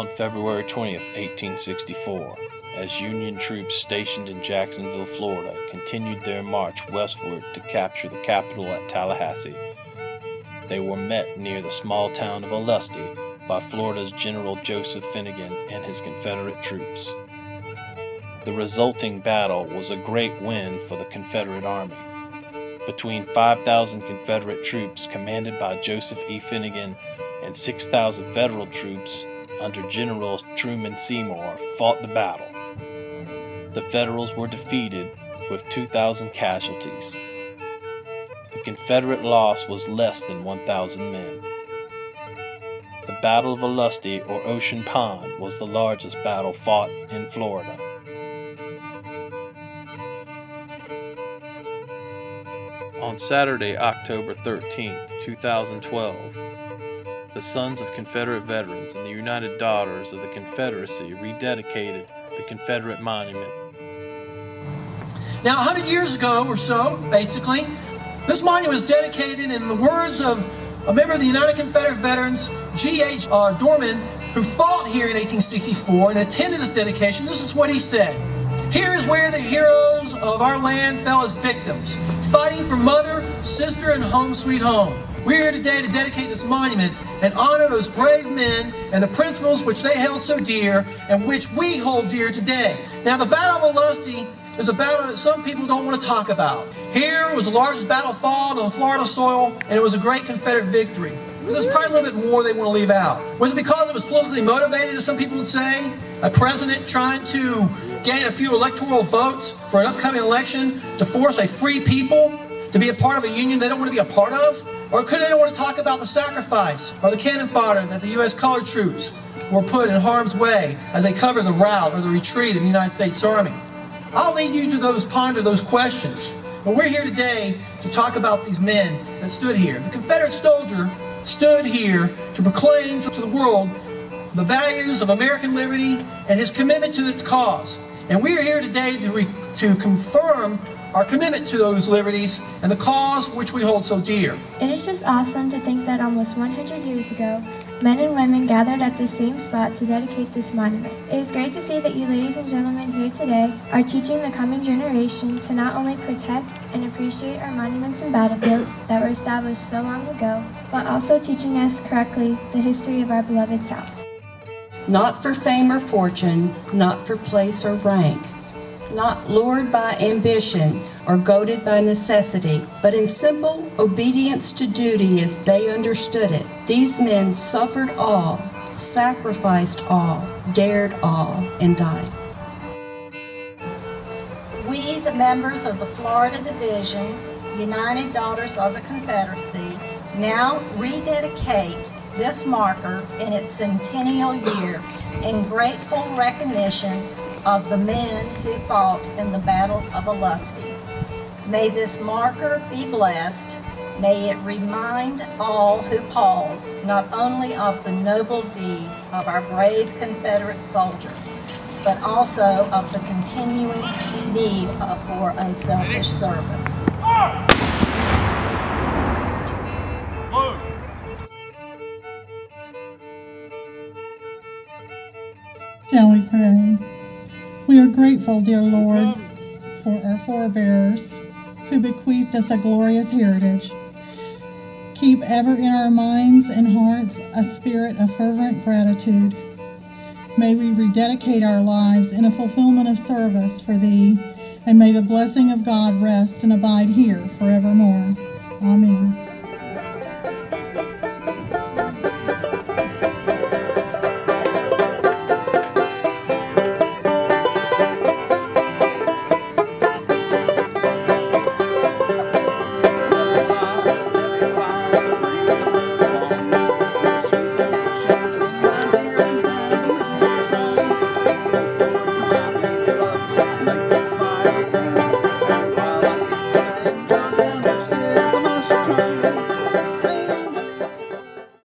on February 20th, 1864, as Union troops stationed in Jacksonville, Florida, continued their march westward to capture the capital at Tallahassee. They were met near the small town of Olustee by Florida's General Joseph Finnegan and his Confederate troops. The resulting battle was a great win for the Confederate Army. Between 5,000 Confederate troops commanded by Joseph E. Finnegan and 6,000 Federal troops under General Truman Seymour fought the battle. The Federals were defeated with 2,000 casualties. The Confederate loss was less than 1,000 men. The Battle of Olustee, or Ocean Pond, was the largest battle fought in Florida. On Saturday, October 13, 2012, the sons of Confederate veterans and the United Daughters of the Confederacy rededicated the Confederate Monument. Now, 100 years ago or so, basically, this monument was dedicated in the words of a member of the United Confederate Veterans, G.H. Dorman, who fought here in 1864 and attended this dedication. This is what he said: "Here is where the heroes of our land fell as victims, fighting for mother, sister, and home sweet home. We're here today to dedicate this monument and honor those brave men and the principles which they held so dear and which we hold dear today." Now, the Battle of Olustee is a battle that some people don't want to talk about. Here was the largest battle fought on Florida soil, and it was a great Confederate victory. But there's probably a little bit more they want to leave out. Was it because it was politically motivated, as some people would say? A president trying to gain a few electoral votes for an upcoming election to force a free people to be a part of a union they don't want to be a part of? Or could they don't want to talk about the sacrifice or the cannon fodder that the U.S. colored troops were put in harm's way as they cover the rout or the retreat of the United States Army? I'll lead you to ponder those questions. But we're here today to talk about these men that stood here. The Confederate soldier stood here to proclaim to the world the values of American liberty and his commitment to its cause. And we are here today to confirm our commitment to those liberties and the cause which we hold so dear. It is just awesome to think that almost 100 years ago, men and women gathered at the same spot to dedicate this monument. It is great to see that you ladies and gentlemen here today are teaching the coming generation to not only protect and appreciate our monuments and battlefields that were established so long ago, but also teaching us correctly the history of our beloved South. Not for fame or fortune, not for place or rank, not lured by ambition or goaded by necessity, but in simple obedience to duty as they understood it. These men suffered all, sacrificed all, dared all, and died. We, the members of the Florida Division, United Daughters of the Confederacy, now rededicate this marker in its centennial year in grateful recognition of the men who fought in the Battle of Olustee. May this marker be blessed. May it remind all who pause not only of the noble deeds of our brave Confederate soldiers, but also of the continuing need for unselfish service. Shall we pray? We are grateful, dear Lord, for our forebears who bequeathed us a glorious heritage. Keep ever in our minds and hearts a spirit of fervent gratitude. May we rededicate our lives in a fulfillment of service for Thee, and may the blessing of God rest and abide here forevermore. Amen.